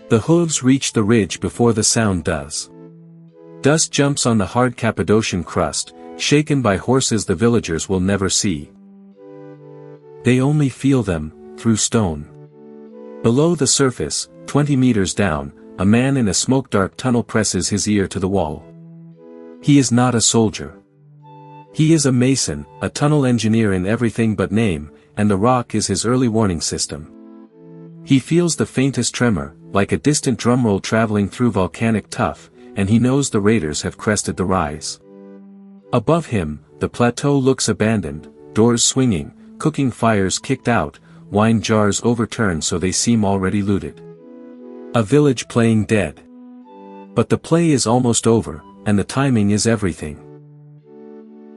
The hooves reach the ridge before the sound does. Dust jumps on the hard Cappadocian crust, shaken by horses the villagers will never see. They only feel them, through stone. Below the surface, 20 meters down, a man in a smoke-dark tunnel presses his ear to the wall. He is not a soldier. He is a mason, a tunnel engineer in everything but name, and the rock is his early warning system. He feels the faintest tremor, like a distant drumroll traveling through volcanic tuff, and he knows the raiders have crested the rise. Above him, the plateau looks abandoned, doors swinging, cooking fires kicked out, wine jars overturned so they seem already looted. A village playing dead. But the play is almost over, and the timing is everything.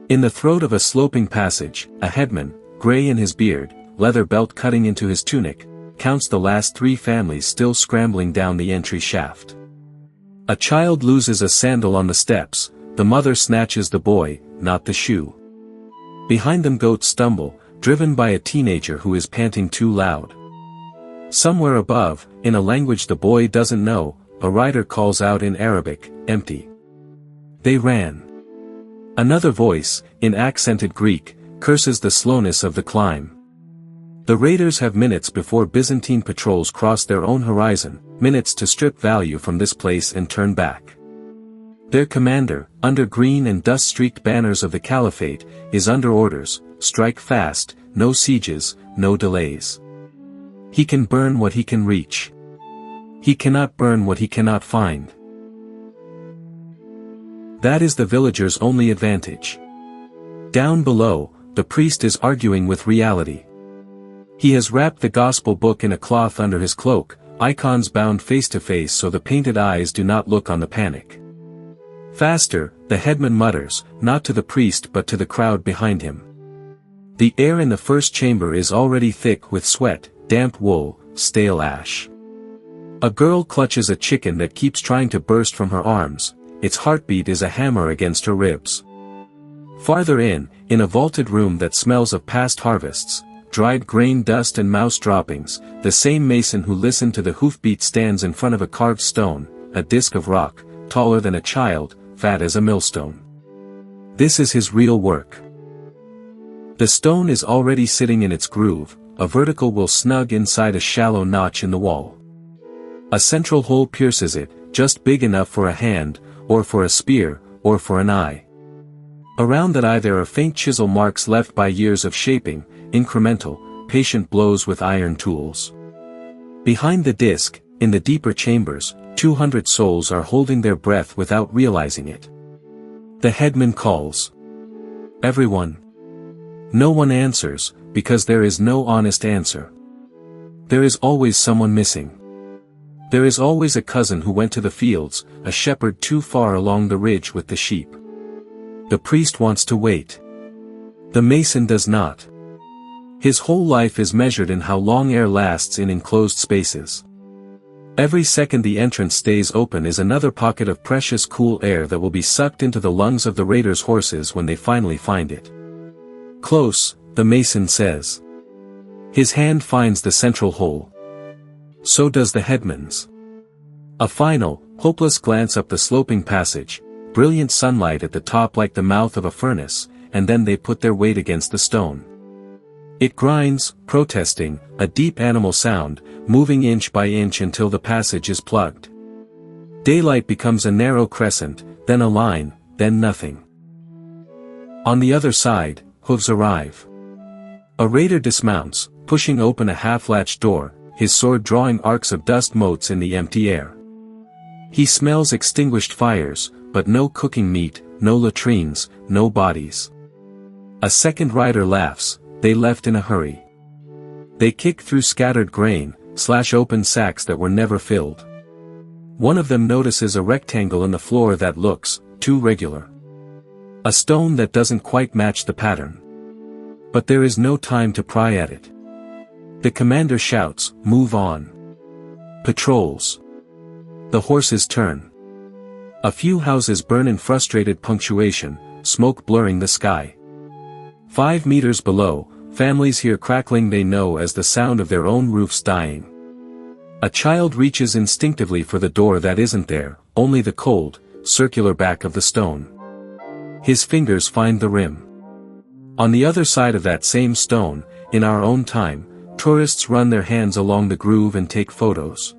In the throat of a sloping passage, a headman, gray in his beard, leather belt cutting into his tunic, counts the last 3 families still scrambling down the entry shaft. A child loses a sandal on the steps, the mother snatches the boy, not the shoe. Behind them goats stumble, driven by a teenager who is panting too loud. Somewhere above, in a language the boy doesn't know, a rider calls out in Arabic, "Empty." They ran. Another voice, in accented Greek, curses the slowness of the climb. The raiders have minutes before Byzantine patrols cross their own horizon, minutes to strip value from this place and turn back. Their commander, under green and dust-streaked banners of the Caliphate, is under orders: strike fast, no sieges, no delays. He can burn what he can reach. He cannot burn what he cannot find. That is the villager's only advantage. Down below, the priest is arguing with reality. He has wrapped the gospel book in a cloth under his cloak, icons bound face to face so the painted eyes do not look on the panic. Faster, the headman mutters, not to the priest but to the crowd behind him. The air in the first chamber is already thick with sweat, damp wool, stale ash. A girl clutches a chicken that keeps trying to burst from her arms, its heartbeat is a hammer against her ribs. Farther in a vaulted room that smells of past harvests, dried grain dust and mouse droppings, the same mason who listened to the hoofbeat stands in front of a carved stone, a disk of rock, taller than a child, fat as a millstone. This is his real work. The stone is already sitting in its groove, a vertical will snug inside a shallow notch in the wall. A central hole pierces it, just big enough for a hand, or for a spear, or for an eye. Around that eye there are faint chisel marks left by years of shaping, incremental, patient blows with iron tools. Behind the disk, in the deeper chambers, 200 souls are holding their breath without realizing it. The headman calls. Everyone. No one answers, because there is no honest answer. There is always someone missing. There is always a cousin who went to the fields, a shepherd too far along the ridge with the sheep. The priest wants to wait. The mason does not. His whole life is measured in how long air lasts in enclosed spaces. Every second the entrance stays open is another pocket of precious cool air that will be sucked into the lungs of the raiders' horses when they finally find it. Close, the mason says. His hand finds the central hole. So does the headman's. A final, hopeless glance up the sloping passage, brilliant sunlight at the top like the mouth of a furnace, and then they put their weight against the stone. It grinds, protesting, a deep animal sound, moving inch by inch until the passage is plugged. Daylight becomes a narrow crescent, then a line, then nothing. On the other side, hooves arrive. A raider dismounts, pushing open a half-latched door, his sword drawing arcs of dust motes in the empty air. He smells extinguished fires, but no cooking meat, no latrines, no bodies. A second rider laughs. They left in a hurry. They kick through scattered grain, slash open sacks that were never filled. One of them notices a rectangle in the floor that looks too regular. A stone that doesn't quite match the pattern. But there is no time to pry at it. The commander shouts, "Move on. Patrols." The horses turn. A few houses burn in frustrated punctuation, smoke blurring the sky. 5 meters below, families hear crackling they know as the sound of their own roofs dying. A child reaches instinctively for the door that isn't there, only the cold, circular back of the stone. His fingers find the rim. On the other side of that same stone, in our own time, tourists run their hands along the groove and take photos.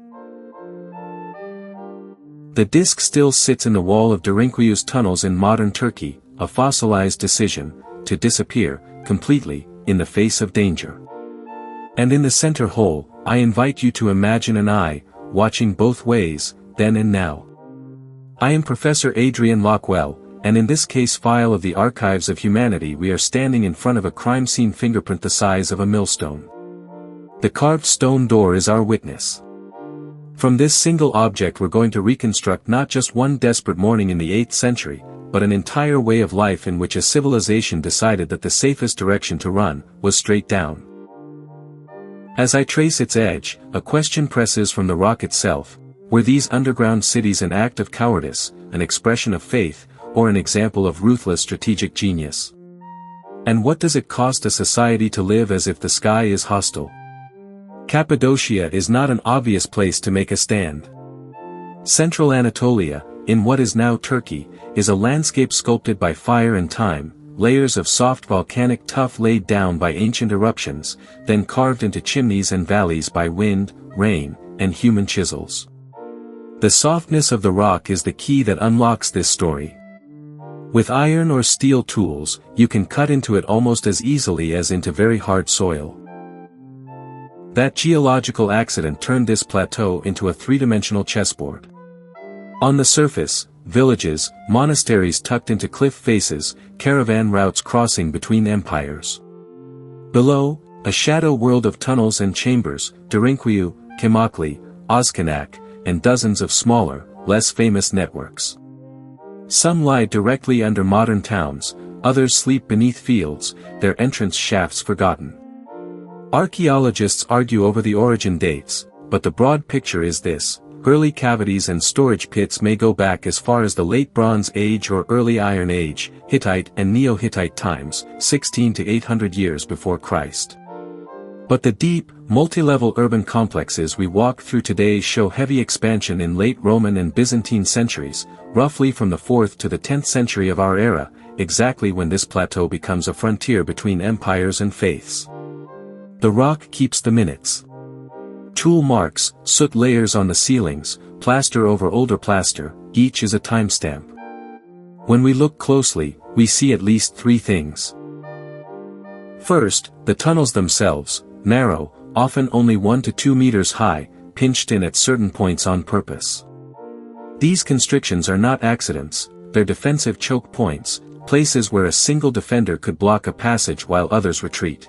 The disc still sits in the wall of Derinku유's tunnels in modern Turkey, a fossilized decision, to disappear, completely, in the face of danger. And in the center hole, I invite you to imagine an eye, watching both ways, then and now. I am Professor Adrian Lockwell, and in this case file of the Archives of Humanity we are standing in front of a crime scene fingerprint the size of a millstone. The carved stone door is our witness. From this single object we're going to reconstruct not just one desperate morning in the 8th century, but an entire way of life in which a civilization decided that the safest direction to run was straight down. As I trace its edge, a question presses from the rock itself: were these underground cities an act of cowardice, an expression of faith, or an example of ruthless strategic genius? And what does it cost a society to live as if the sky is hostile? Cappadocia is not an obvious place to make a stand. Central Anatolia, in what is now Turkey, is a landscape sculpted by fire and time, layers of soft volcanic tuff laid down by ancient eruptions, then carved into chimneys and valleys by wind, rain, and human chisels. The softness of the rock is the key that unlocks this story. With iron or steel tools, you can cut into it almost as easily as into very hard soil. That geological accident turned this plateau into a three-dimensional chessboard. On the surface, villages, monasteries tucked into cliff faces, caravan routes crossing between empires. Below, a shadow world of tunnels and chambers, Derinkuyu, Kimakli, Ozkanak, and dozens of smaller, less famous networks. Some lie directly under modern towns, others sleep beneath fields, their entrance shafts forgotten. Archaeologists argue over the origin dates, but the broad picture is this: early cavities and storage pits may go back as far as the Late Bronze Age or Early Iron Age, Hittite and Neo-Hittite times, 16 to 800 years before Christ. But the deep, multi-level urban complexes we walk through today show heavy expansion in late Roman and Byzantine centuries, roughly from the 4th to the 10th century of our era, exactly when this plateau becomes a frontier between empires and faiths. The rock keeps the minutes. Tool marks, soot layers on the ceilings, plaster over older plaster, each is a timestamp. When we look closely, we see at least three things. First, the tunnels themselves, narrow, often only 1 to 2 meters high, pinched in at certain points on purpose. These constrictions are not accidents, they're defensive choke points, places where a single defender could block a passage while others retreat.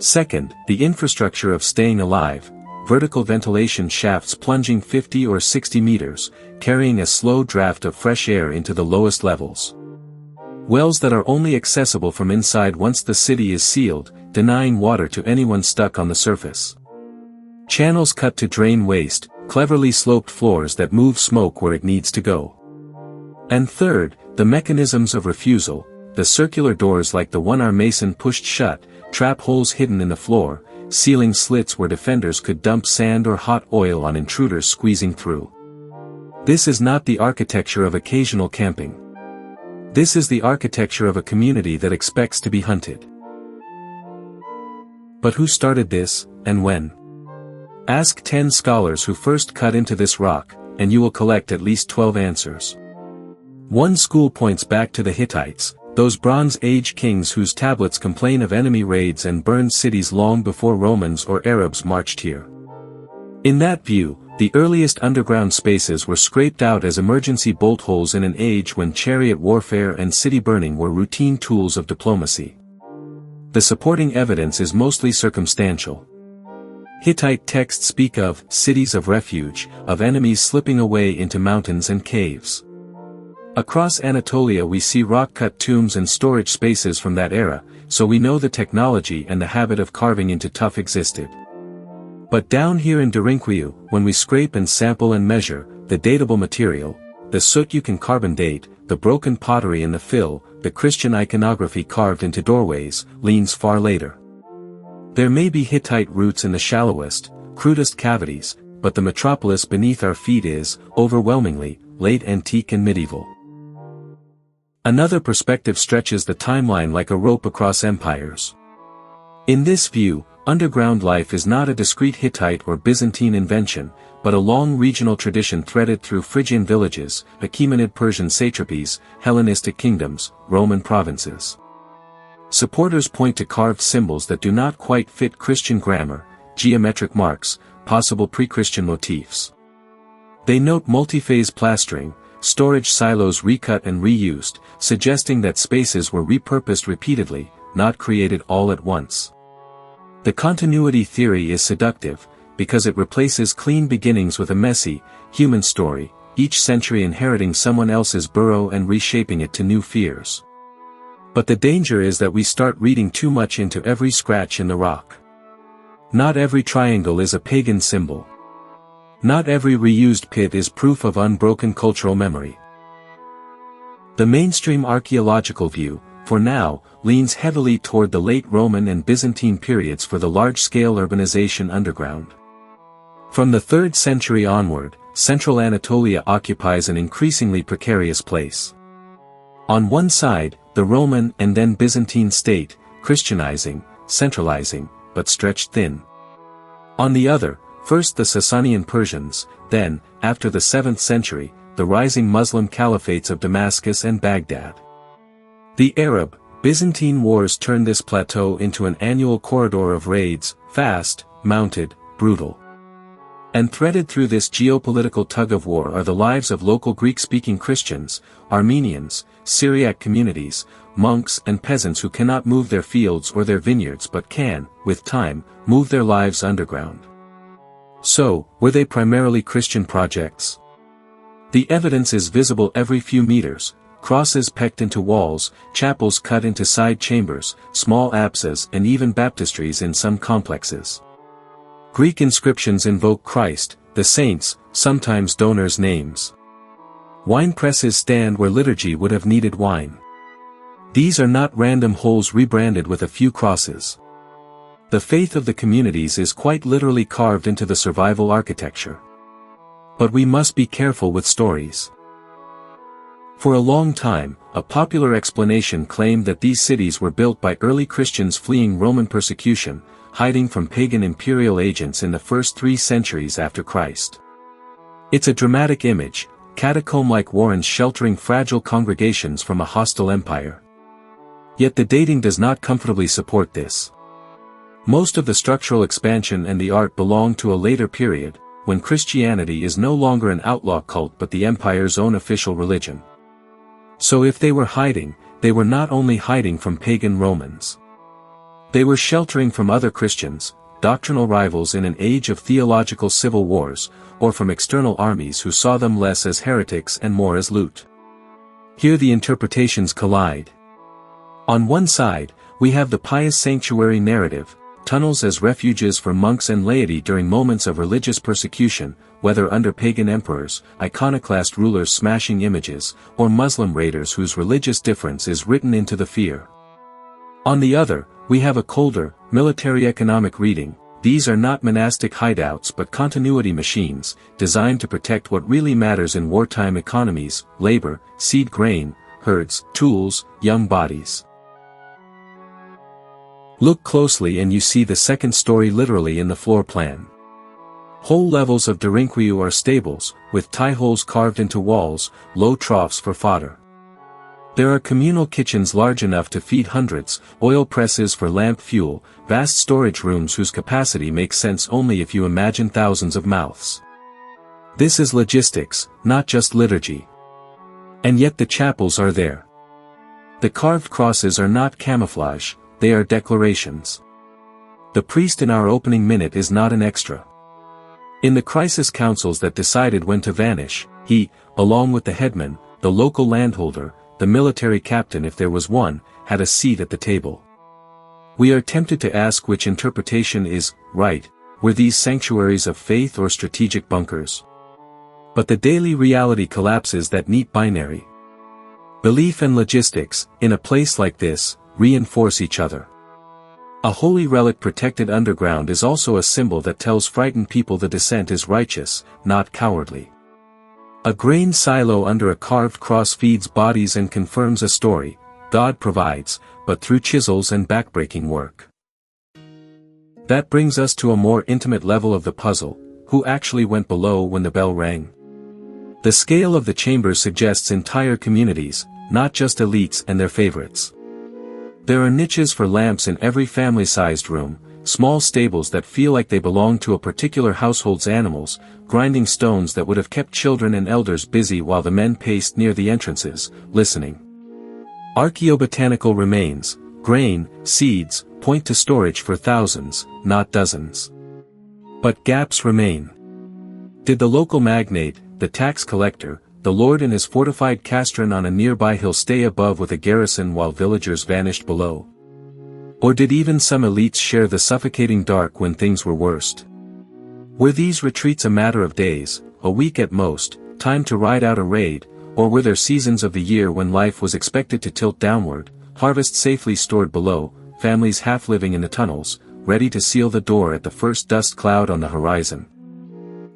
Second, the infrastructure of staying alive, vertical ventilation shafts plunging 50 or 60 meters, carrying a slow draft of fresh air into the lowest levels. Wells that are only accessible from inside once the city is sealed, denying water to anyone stuck on the surface. Channels cut to drain waste, cleverly sloped floors that move smoke where it needs to go. And third, the mechanisms of refusal, the circular doors like the one our mason pushed shut, trap holes hidden in the floor, ceiling slits where defenders could dump sand or hot oil on intruders squeezing through. This is not the architecture of occasional camping. This is the architecture of a community that expects to be hunted. But who started this, and when? Ask 10 scholars who first cut into this rock, and you will collect at least 12 answers. One school points back to the Hittites, those Bronze Age kings whose tablets complain of enemy raids and burned cities long before Romans or Arabs marched here. In that view, the earliest underground spaces were scraped out as emergency bolt holes in an age when chariot warfare and city burning were routine tools of diplomacy. The supporting evidence is mostly circumstantial. Hittite texts speak of cities of refuge, of enemies slipping away into mountains and caves. Across Anatolia we see rock-cut tombs and storage spaces from that era, so we know the technology and the habit of carving into tuff existed. But down here in Derinkuyu, when we scrape and sample and measure, the datable material, the soot you can carbon date, the broken pottery in the fill, the Christian iconography carved into doorways, leans far later. There may be Hittite roots in the shallowest, crudest cavities, but the metropolis beneath our feet is, overwhelmingly, late antique and medieval. Another perspective stretches the timeline like a rope across empires. In this view, underground life is not a discrete Hittite or Byzantine invention, but a long regional tradition threaded through Phrygian villages, Achaemenid Persian satrapies, Hellenistic kingdoms, Roman provinces. Supporters point to carved symbols that do not quite fit Christian grammar, geometric marks, possible pre-Christian motifs. They note multi-phase plastering, storage silos recut and reused, suggesting that spaces were repurposed repeatedly, not created all at once. The continuity theory is seductive, because it replaces clean beginnings with a messy, human story, each century inheriting someone else's burrow and reshaping it to new fears. But the danger is that we start reading too much into every scratch in the rock. Not every triangle is a pagan symbol. Not every reused pit is proof of unbroken cultural memory. The mainstream archaeological view, for now, leans heavily toward the late Roman and Byzantine periods for the large-scale urbanization underground. From the 3rd century onward, central Anatolia occupies an increasingly precarious place. On one side, the Roman and then Byzantine state, Christianizing, centralizing, but stretched thin. On the other, first the Sasanian Persians, then, after the 7th century, the rising Muslim caliphates of Damascus and Baghdad. The Arab-Byzantine wars turned this plateau into an annual corridor of raids, fast, mounted, brutal. And threaded through this geopolitical tug-of-war are the lives of local Greek-speaking Christians, Armenians, Syriac communities, monks and peasants who cannot move their fields or their vineyards but can, with time, move their lives underground. So, were they primarily Christian projects? The evidence is visible every few meters: crosses pecked into walls, chapels cut into side chambers, small apses and even baptistries in some complexes. Greek inscriptions invoke Christ, the saints, sometimes donors' names. Wine presses stand where liturgy would have needed wine. These are not random holes rebranded with a few crosses. The faith of the communities is quite literally carved into the survival architecture. But we must be careful with stories. For a long time, a popular explanation claimed that these cities were built by early Christians fleeing Roman persecution, hiding from pagan imperial agents in the first 3 centuries after Christ. It's a dramatic image, catacomb-like warrens sheltering fragile congregations from a hostile empire. Yet the dating does not comfortably support this. Most of the structural expansion and the art belong to a later period, when Christianity is no longer an outlaw cult but the empire's own official religion. So if they were hiding, they were not only hiding from pagan Romans. They were sheltering from other Christians, doctrinal rivals in an age of theological civil wars, or from external armies who saw them less as heretics and more as loot. Here the interpretations collide. On one side, we have the pious sanctuary narrative, tunnels as refuges for monks and laity during moments of religious persecution, whether under pagan emperors, iconoclast rulers smashing images, or Muslim raiders whose religious difference is written into the fear. On the other, we have a colder, military-economic reading. These are not monastic hideouts but continuity machines, designed to protect what really matters in wartime economies: labor, seed grain, herds, tools, young bodies. Look closely and you see the second story literally in the floor plan. Whole levels of derinquiu are stables, with tie holes carved into walls, low troughs for fodder. There are communal kitchens large enough to feed hundreds, oil presses for lamp fuel, vast storage rooms whose capacity makes sense only if you imagine thousands of mouths. This is logistics, not just liturgy. And yet the chapels are there. The carved crosses are not camouflage, they are declarations. The priest in our opening minute is not an extra. In the crisis councils that decided when to vanish, he, along with the headman, the local landholder, the military captain if there was one, had a seat at the table. We are tempted to ask which interpretation is right. Were these sanctuaries of faith or strategic bunkers? But the daily reality collapses that neat binary. Belief and logistics, in a place like this, reinforce each other. A holy relic protected underground is also a symbol that tells frightened people the descent is righteous, not cowardly. A grain silo under a carved cross feeds bodies and confirms a story: God provides, but through chisels and backbreaking work. That brings us to a more intimate level of the puzzle: who actually went below when the bell rang? The scale of the chamber suggests entire communities, not just elites and their favorites. There are niches for lamps in every family-sized room, small stables that feel like they belong to a particular household's animals, grinding stones that would have kept children and elders busy while the men paced near the entrances, listening. Archaeobotanical remains, grain, seeds, point to storage for thousands, not dozens. But gaps remain. Did the local magnate, the tax collector, the lord in his fortified castron on a nearby hill stay above with a garrison while villagers vanished below? Or did even some elites share the suffocating dark when things were worst? Were these retreats a matter of days, a week at most, time to ride out a raid, or were there seasons of the year when life was expected to tilt downward, harvest safely stored below, families half living in the tunnels, ready to seal the door at the first dust cloud on the horizon?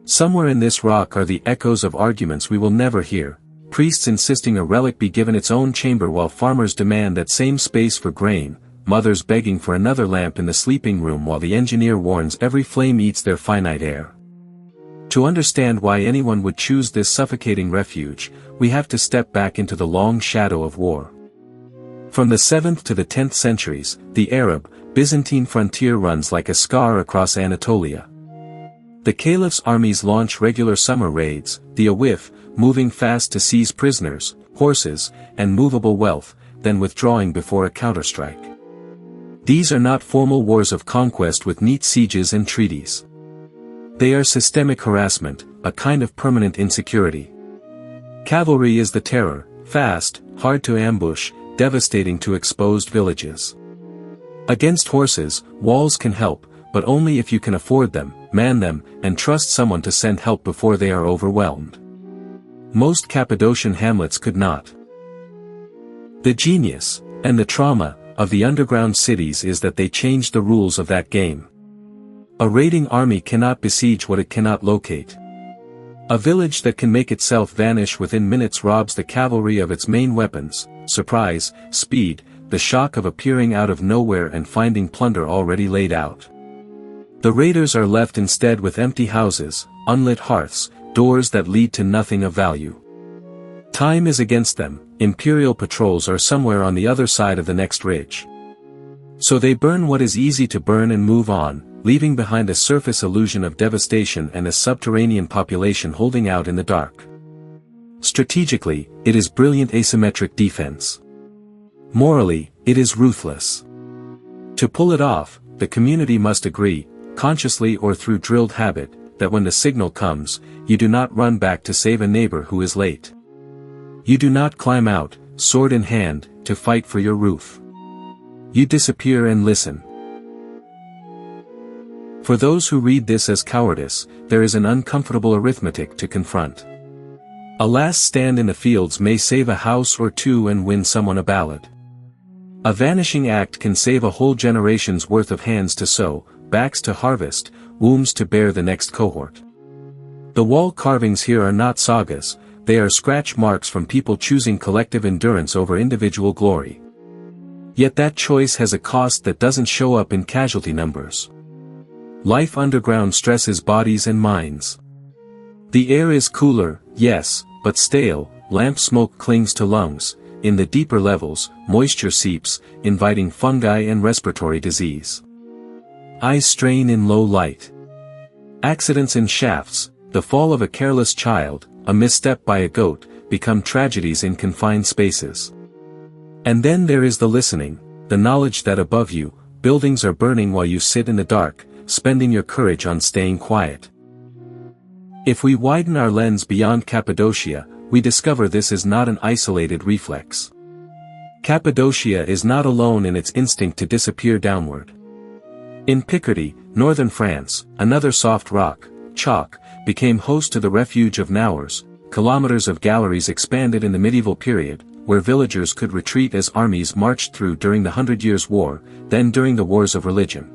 Somewhere in this rock are the echoes of arguments we will never hear, priests insisting a relic be given its own chamber while farmers demand that same space for grain, mothers begging for another lamp in the sleeping room while the engineer warns every flame eats their finite air. To understand why anyone would choose this suffocating refuge, we have to step back into the long shadow of war. From the 7th to the 10th centuries, the Arab-Byzantine frontier runs like a scar across Anatolia. The caliph's armies launch regular summer raids, the Awif, moving fast to seize prisoners, horses, and movable wealth, then withdrawing before a counterstrike. These are not formal wars of conquest with neat sieges and treaties. They are systemic harassment, a kind of permanent insecurity. Cavalry is the terror, fast, hard to ambush, devastating to exposed villages. Against horses, walls can help, but only if you can afford them, man them, and trust someone to send help before they are overwhelmed. Most Cappadocian hamlets could not. The genius, and the trauma, of the underground cities is that they changed the rules of that game. A raiding army cannot besiege what it cannot locate. A village that can make itself vanish within minutes robs the cavalry of its main weapons: surprise, speed, the shock of appearing out of nowhere and finding plunder already laid out. The raiders are left instead with empty houses, unlit hearths, doors that lead to nothing of value. Time is against them, imperial patrols are somewhere on the other side of the next ridge. So they burn what is easy to burn and move on, leaving behind a surface illusion of devastation and a subterranean population holding out in the dark. Strategically, it is brilliant asymmetric defense. Morally, it is ruthless. To pull it off, the community must agree, consciously or through drilled habit, that when the signal comes, you do not run back to save a neighbor who is late. You do not climb out, sword in hand, to fight for your roof. You disappear and listen. For those who read this as cowardice, there is an uncomfortable arithmetic to confront. A last stand in the fields may save a house or two and win someone a ballad. A vanishing act can save a whole generation's worth of hands to sow, backs to harvest, wombs to bear the next cohort. The wall carvings here are not sagas, they are scratch marks from people choosing collective endurance over individual glory. Yet that choice has a cost that doesn't show up in casualty numbers. Life underground stresses bodies and minds. The air is cooler, yes, but stale, lamp smoke clings to lungs, in the deeper levels, moisture seeps, inviting fungi and respiratory disease. Eyes strain in low light. Accidents in shafts, the fall of a careless child, a misstep by a goat, become tragedies in confined spaces. And then there is the listening, the knowledge that above you, buildings are burning while you sit in the dark, spending your courage on staying quiet. If we widen our lens beyond Cappadocia, we discover this is not an isolated reflex. Cappadocia is not alone in its instinct to disappear downward. In Picardy, northern France, another soft rock, chalk, became host to the refuge of Nawers. Kilometers of galleries expanded in the medieval period, where villagers could retreat as armies marched through during the 100 Years' War, then during the Wars of Religion.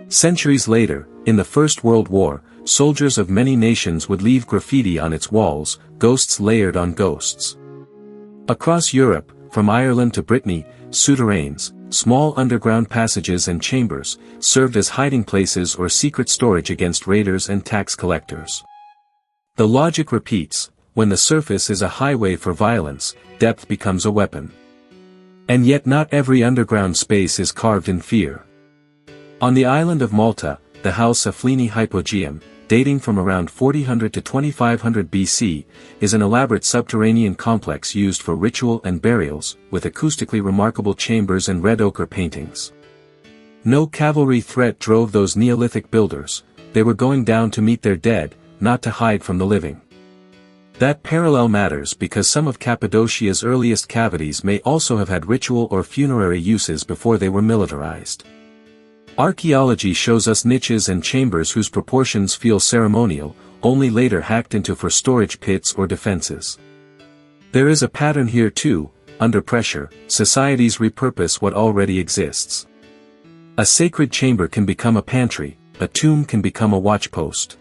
Centuries later, in the First World War, soldiers of many nations would leave graffiti on its walls, ghosts layered on ghosts. Across Europe, from Ireland to Brittany, souterrains, small underground passages and chambers, served as hiding places or secret storage against raiders and tax collectors. The logic repeats: when the surface is a highway for violence, depth becomes a weapon. And yet not every underground space is carved in fear. On the island of Malta, the house Aflini Hypogeum, dating from around 4000 to 2500 BC, is an elaborate subterranean complex used for ritual and burials, with acoustically remarkable chambers and red ochre paintings. No cavalry threat drove those Neolithic builders; they were going down to meet their dead, not to hide from the living. That parallel matters because some of Cappadocia's earliest cavities may also have had ritual or funerary uses before they were militarized. Archaeology shows us niches and chambers whose proportions feel ceremonial, only later hacked into for storage pits or defenses. There is a pattern here too: under pressure, societies repurpose what already exists. A sacred chamber can become a pantry, a tomb can become a watchpost.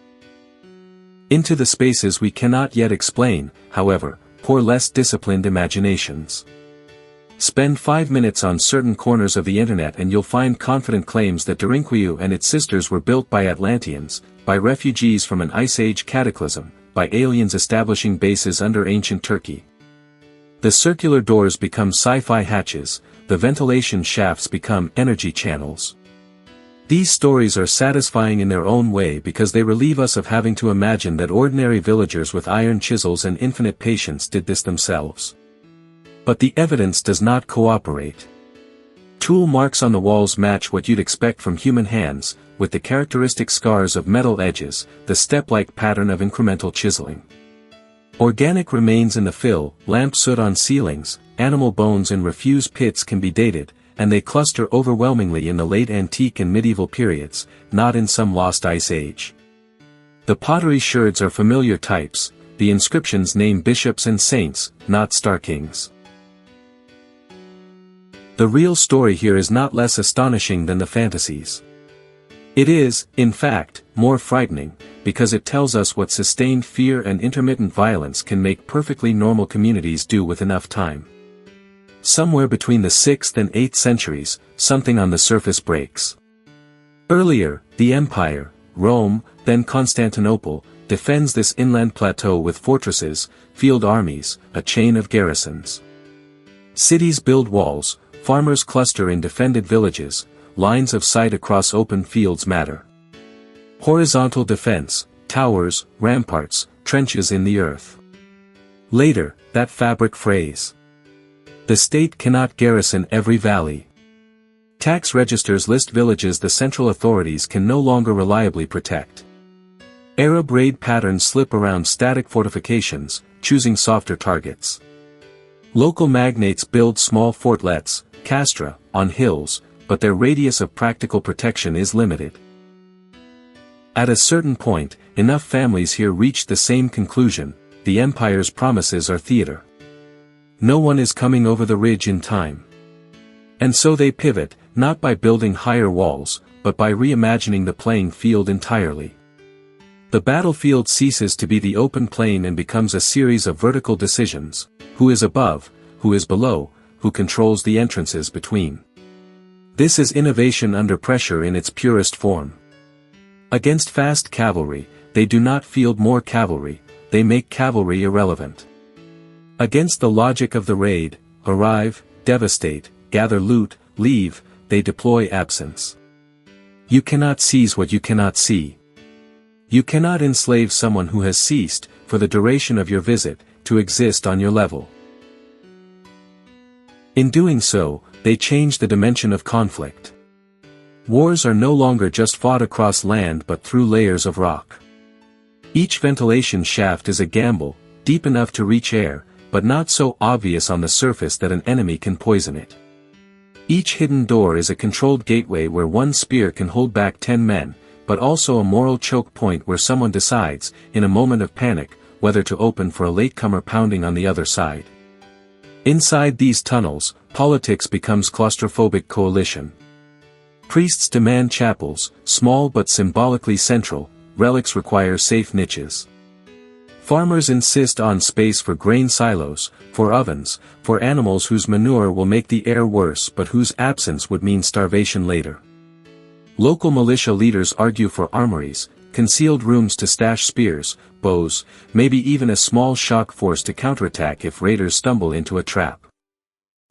Into the spaces we cannot yet explain, however, pour less disciplined imaginations. Spend 5 minutes on certain corners of the internet and you'll find confident claims that Derinkuyu and its sisters were built by Atlanteans, by refugees from an Ice Age cataclysm, by aliens establishing bases under ancient Turkey. The circular doors become sci-fi hatches, the ventilation shafts become energy channels. These stories are satisfying in their own way because they relieve us of having to imagine that ordinary villagers with iron chisels and infinite patience did this themselves. But the evidence does not cooperate. Tool marks on the walls match what you'd expect from human hands, with the characteristic scars of metal edges, the step-like pattern of incremental chiseling. Organic remains in the fill, lamp soot on ceilings, animal bones in refuse pits can be dated, and they cluster overwhelmingly in the late antique and medieval periods, not in some lost ice age. The pottery sherds are familiar types, the inscriptions name bishops and saints, not star kings. The real story here is not less astonishing than the fantasies. It is, in fact, more frightening, because it tells us what sustained fear and intermittent violence can make perfectly normal communities do with enough time. Somewhere between the 6th and 8th centuries, something on the surface breaks. Earlier, the empire, Rome, then Constantinople, defends this inland plateau with fortresses, field armies, a chain of garrisons. Cities build walls, farmers cluster in defended villages, lines of sight across open fields matter. Horizontal defense, towers, ramparts, trenches in the earth. Later, that fabric frays. The state cannot garrison every valley. Tax registers list villages the central authorities can no longer reliably protect. Arab raid patterns slip around static fortifications, choosing softer targets. Local magnates build small fortlets, castra, on hills, but their radius of practical protection is limited. At a certain point, enough families here reach the same conclusion: the empire's promises are theater. No one is coming over the ridge in time. And so they pivot, not by building higher walls, but by reimagining the playing field entirely. The battlefield ceases to be the open plain and becomes a series of vertical decisions: who is above, who is below, who controls the entrances between. This is innovation under pressure in its purest form. Against fast cavalry, they do not field more cavalry, they make cavalry irrelevant. Against the logic of the raid, arrive, devastate, gather loot, leave, they deploy absence. You cannot seize what you cannot see. You cannot enslave someone who has ceased, for the duration of your visit, to exist on your level. In doing so, they change the dimension of conflict. Wars are no longer just fought across land but through layers of rock. Each ventilation shaft is a gamble, deep enough to reach air, but not so obvious on the surface that an enemy can poison it. Each hidden door is a controlled gateway where one spear can hold back 10 men, but also a moral choke point where someone decides, in a moment of panic, whether to open for a latecomer pounding on the other side. Inside these tunnels, politics becomes claustrophobic coalition. Priests demand chapels, small but symbolically central, relics require safe niches. Farmers insist on space for grain silos, for ovens, for animals whose manure will make the air worse but whose absence would mean starvation later. Local militia leaders argue for armories, concealed rooms to stash spears, bows, maybe even a small shock force to counterattack if raiders stumble into a trap.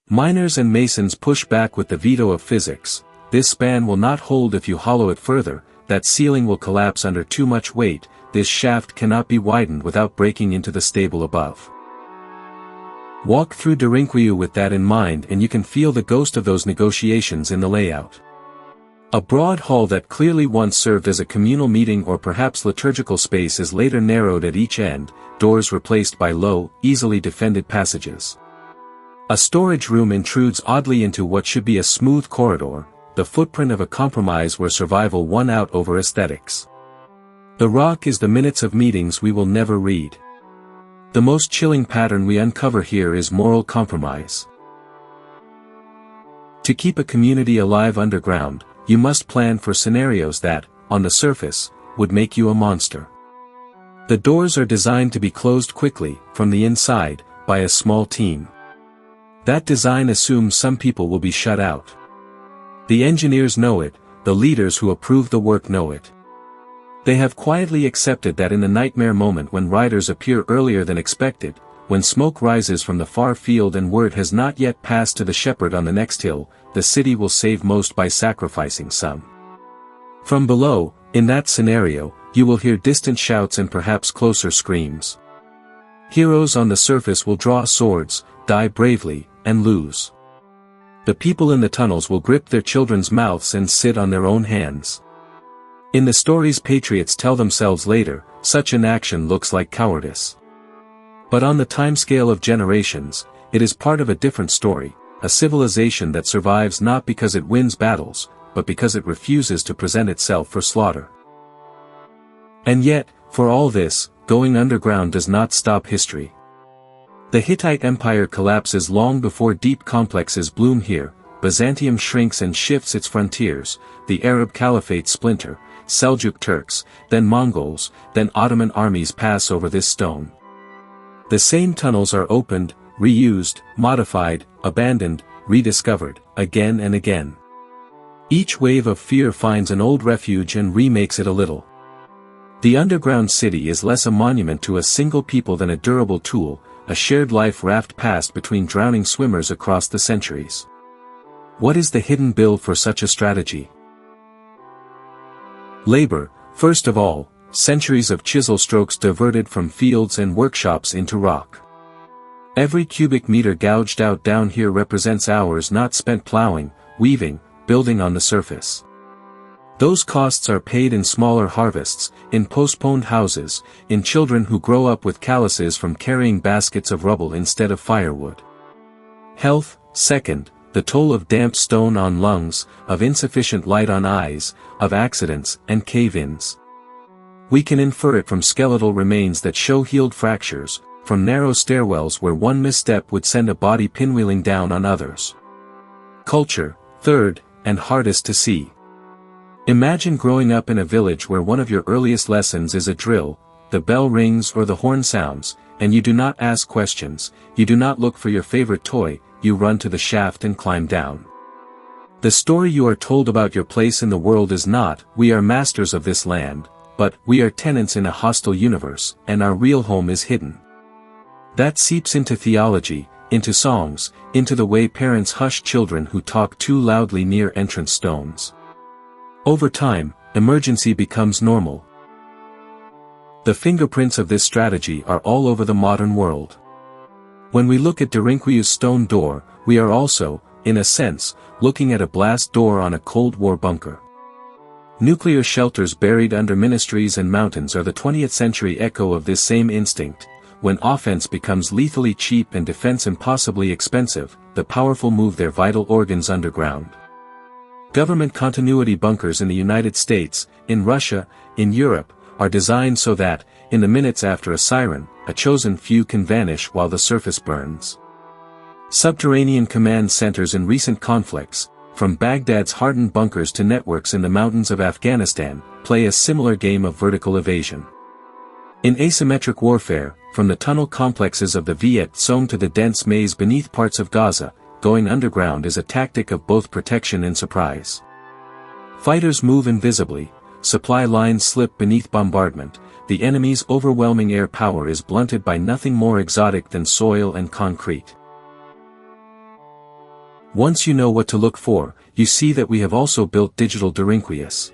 Miners and masons push back with the veto of physics. This span will not hold if you hollow it further, that ceiling will collapse under too much weight, this shaft cannot be widened without breaking into the stable above. Walk through Derinkuyu with that in mind and you can feel the ghost of those negotiations in the layout. A broad hall that clearly once served as a communal meeting or perhaps liturgical space is later narrowed at each end, doors replaced by low, easily defended passages. A storage room intrudes oddly into what should be a smooth corridor, the footprint of a compromise where survival won out over aesthetics. The rock is the minutes of meetings we will never read. The most chilling pattern we uncover here is moral compromise. To keep a community alive underground, you must plan for scenarios that, on the surface, would make you a monster. The doors are designed to be closed quickly, from the inside, by a small team. That design assumes some people will be shut out. The engineers know it, the leaders who approve the work know it. They have quietly accepted that in the nightmare moment when riders appear earlier than expected, when smoke rises from the far field and word has not yet passed to the shepherd on the next hill, the city will save most by sacrificing some. From below, in that scenario, you will hear distant shouts and perhaps closer screams. Heroes on the surface will draw swords, die bravely, and lose. The people in the tunnels will grip their children's mouths and sit on their own hands. In the stories patriots tell themselves later, such an action looks like cowardice. But on the timescale of generations, it is part of a different story, a civilization that survives not because it wins battles, but because it refuses to present itself for slaughter. And yet, for all this, going underground does not stop history. The Hittite Empire collapses long before deep complexes bloom here, Byzantium shrinks and shifts its frontiers, the Arab Caliphate splinter, Seljuk Turks, then Mongols, then Ottoman armies pass over this stone. The same tunnels are opened, reused, modified, abandoned, rediscovered, again and again. Each wave of fear finds an old refuge and remakes it a little. The underground city is less a monument to a single people than a durable tool, a shared life raft passed between drowning swimmers across the centuries. What is the hidden bill for such a strategy? Labor, first of all, centuries of chisel strokes diverted from fields and workshops into rock. Every cubic meter gouged out down here represents hours not spent plowing, weaving, building on the surface. Those costs are paid in smaller harvests, in postponed houses, in children who grow up with calluses from carrying baskets of rubble instead of firewood. Health, second, the toll of damp stone on lungs, of insufficient light on eyes, of accidents and cave-ins. We can infer it from skeletal remains that show healed fractures, from narrow stairwells where one misstep would send a body pinwheeling down on others. Culture, third, and hardest to see. Imagine growing up in a village where one of your earliest lessons is a drill, the bell rings or the horn sounds, and you do not ask questions, you do not look for your favorite toy, you run to the shaft and climb down. The story you are told about your place in the world is not, we are masters of this land, but, we are tenants in a hostile universe, and our real home is hidden. That seeps into theology, into songs, into the way parents hush children who talk too loudly near entrance stones. Over time, emergency becomes normal. The fingerprints of this strategy are all over the modern world. When we look at Derinkuyu's stone door, we are also, in a sense, looking at a blast door on a Cold War bunker. Nuclear shelters buried under ministries and mountains are the 20th century echo of this same instinct. When offense becomes lethally cheap and defense impossibly expensive, the powerful move their vital organs underground. Government continuity bunkers in the United States, in Russia, in Europe, are designed so that, in the minutes after a siren, a chosen few can vanish while the surface burns. Subterranean command centers in recent conflicts, from Baghdad's hardened bunkers to networks in the mountains of Afghanistan, play a similar game of vertical evasion. In asymmetric warfare, from the tunnel complexes of the Viet Cong to the dense maze beneath parts of Gaza, going underground is a tactic of both protection and surprise. Fighters move invisibly, supply lines slip beneath bombardment, the enemy's overwhelming air power is blunted by nothing more exotic than soil and concrete. Once you know what to look for, you see that we have also built digital delinquents.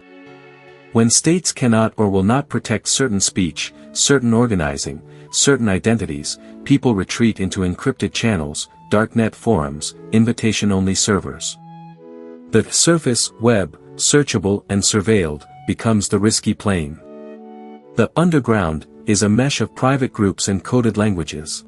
When states cannot or will not protect certain speech, certain organizing, certain identities, people retreat into encrypted channels, darknet forums, invitation-only servers. The surface, web, searchable and surveilled, becomes the risky plane. The underground is a mesh of private groups and coded languages.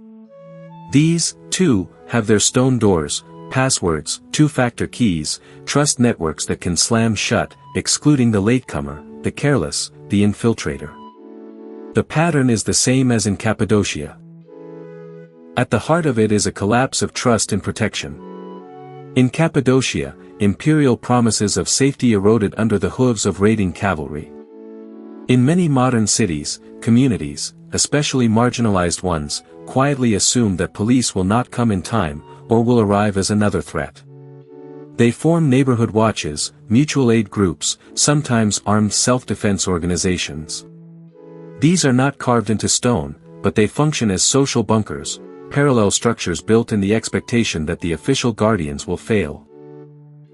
These, too, have their stone doors, passwords, two-factor keys, trust networks that can slam shut, excluding the latecomer, the careless, the infiltrator. The pattern is the same as in Cappadocia. At the heart of it is a collapse of trust and protection. In Cappadocia, imperial promises of safety eroded under the hooves of raiding cavalry. In many modern cities, communities, especially marginalized ones, quietly assume that police will not come in time, or will arrive as another threat. They form neighborhood watches, mutual aid groups, sometimes armed self-defense organizations. These are not carved into stone, but they function as social bunkers, parallel structures built in the expectation that the official guardians will fail.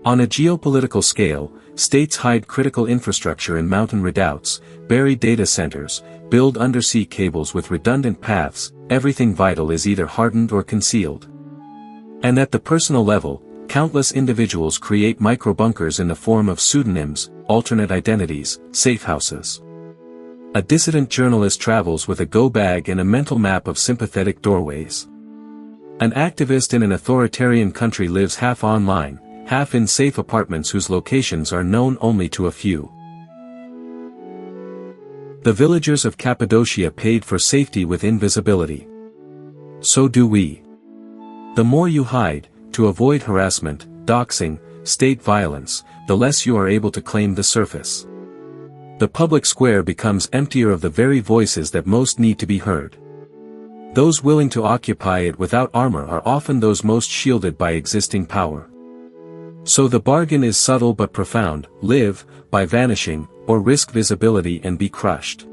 On a geopolitical scale, states hide critical infrastructure in mountain redoubts, bury data centers, build undersea cables with redundant paths, everything vital is either hardened or concealed. And at the personal level, countless individuals create micro-bunkers in the form of pseudonyms, alternate identities, safe houses. A dissident journalist travels with a go-bag and a mental map of sympathetic doorways. An activist in an authoritarian country lives half online, half in safe apartments whose locations are known only to a few. The villagers of Cappadocia paid for safety with invisibility. So do we. The more you hide, to avoid harassment, doxing, state violence, the less you are able to claim the surface. The public square becomes emptier of the very voices that most need to be heard. Those willing to occupy it without armor are often those most shielded by existing power. So the bargain is subtle but profound: live by vanishing, or risk visibility and be crushed.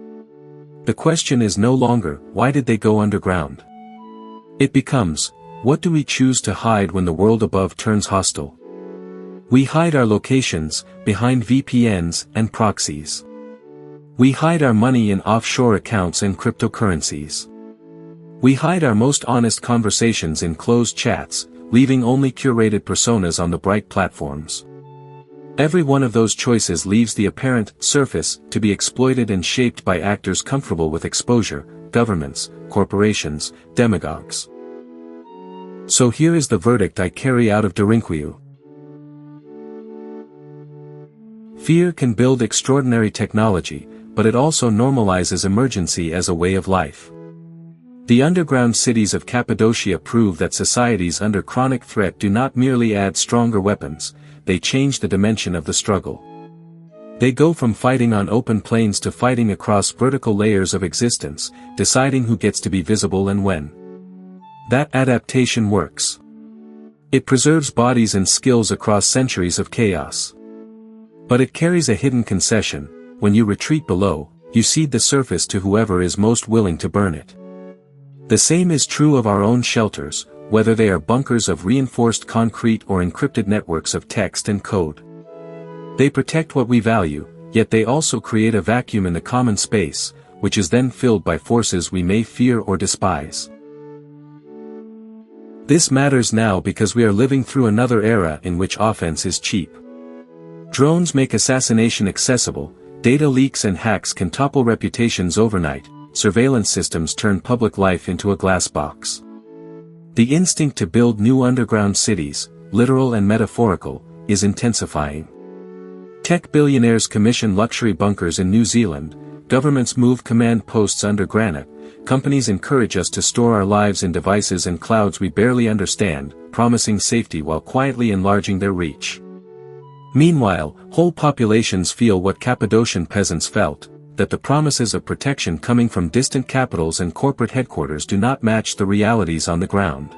The question is no longer, why did they go underground? It becomes, what do we choose to hide when the world above turns hostile? We hide our locations, behind VPNs and proxies. We hide our money in offshore accounts and cryptocurrencies. We hide our most honest conversations in closed chats, leaving only curated personas on the bright platforms. Every one of those choices leaves the apparent surface to be exploited and shaped by actors comfortable with exposure, governments, corporations, demagogues. So here is the verdict I carry out of Derinquiu. Fear can build extraordinary technology, but it also normalizes emergency as a way of life. The underground cities of Cappadocia prove that societies under chronic threat do not merely add stronger weapons, they change the dimension of the struggle. They go from fighting on open plains to fighting across vertical layers of existence, deciding who gets to be visible and when. That adaptation works. It preserves bodies and skills across centuries of chaos. But it carries a hidden concession: when you retreat below, you cede the surface to whoever is most willing to burn it. The same is true of our own shelters, whether they are bunkers of reinforced concrete or encrypted networks of text and code. They protect what we value, yet they also create a vacuum in the common space, which is then filled by forces we may fear or despise. This matters now because we are living through another era in which offense is cheap. Drones make assassination accessible, data leaks and hacks can topple reputations overnight, surveillance systems turn public life into a glass box. The instinct to build new underground cities, literal and metaphorical, is intensifying. Tech billionaires commission luxury bunkers in New Zealand, governments move command posts under granite, companies encourage us to store our lives in devices and clouds we barely understand, promising safety while quietly enlarging their reach. Meanwhile, whole populations feel what Cappadocian peasants felt, that the promises of protection coming from distant capitals and corporate headquarters do not match the realities on the ground.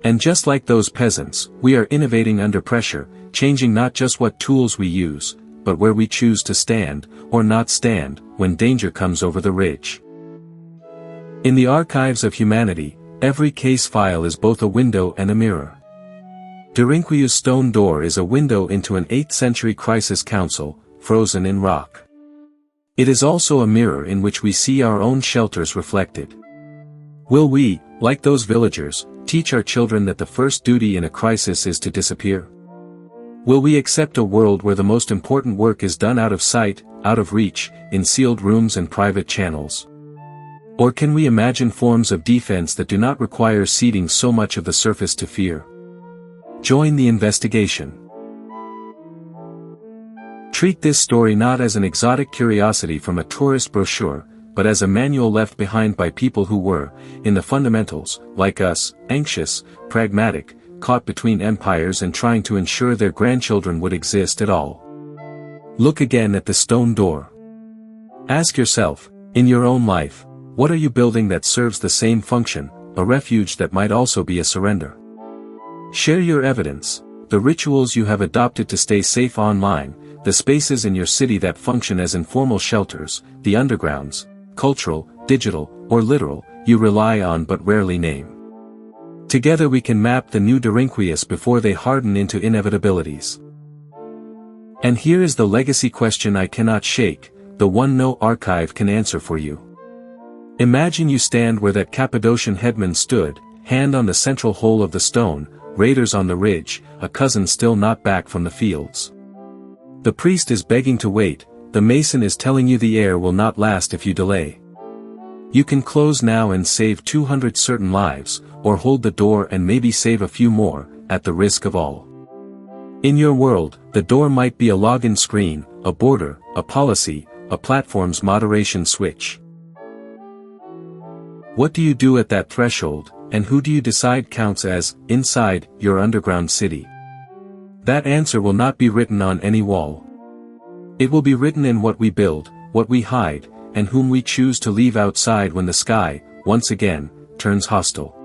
And just like those peasants, we are innovating under pressure, changing not just what tools we use, but where we choose to stand, or not stand, when danger comes over the ridge. In the archives of humanity, every case file is both a window and a mirror. Derinquiou's stone door is a window into an 8th century crisis council, frozen in rock. It is also a mirror in which we see our own shelters reflected. Will we, like those villagers, teach our children that the first duty in a crisis is to disappear? Will we accept a world where the most important work is done out of sight, out of reach, in sealed rooms and private channels? Or can we imagine forms of defense that do not require ceding so much of the surface to fear? Join the investigation. Treat this story not as an exotic curiosity from a tourist brochure, but as a manual left behind by people who were, in the fundamentals, like us, anxious, pragmatic, caught between empires and trying to ensure their grandchildren would exist at all. Look again at the stone door. Ask yourself, in your own life, what are you building that serves the same function, a refuge that might also be a surrender? Share your evidence, the rituals you have adopted to stay safe online, the spaces in your city that function as informal shelters, the undergrounds, cultural, digital, or literal, you rely on but rarely name. Together we can map the new Derinquious before they harden into inevitabilities. And here is the legacy question I cannot shake, the one no archive can answer for you. Imagine you stand where that Cappadocian headman stood, hand on the central hole of the stone, raiders on the ridge, a cousin still not back from the fields. The priest is begging to wait, the mason is telling you the air will not last if you delay. You can close now and save 200 certain lives, or hold the door and maybe save a few more, at the risk of all. In your world, the door might be a login screen, a border, a policy, a platform's moderation switch. What do you do at that threshold, and who do you decide counts as, inside, your underground city? That answer will not be written on any wall. It will be written in what we build, what we hide, and whom we choose to leave outside when the sky, once again, turns hostile.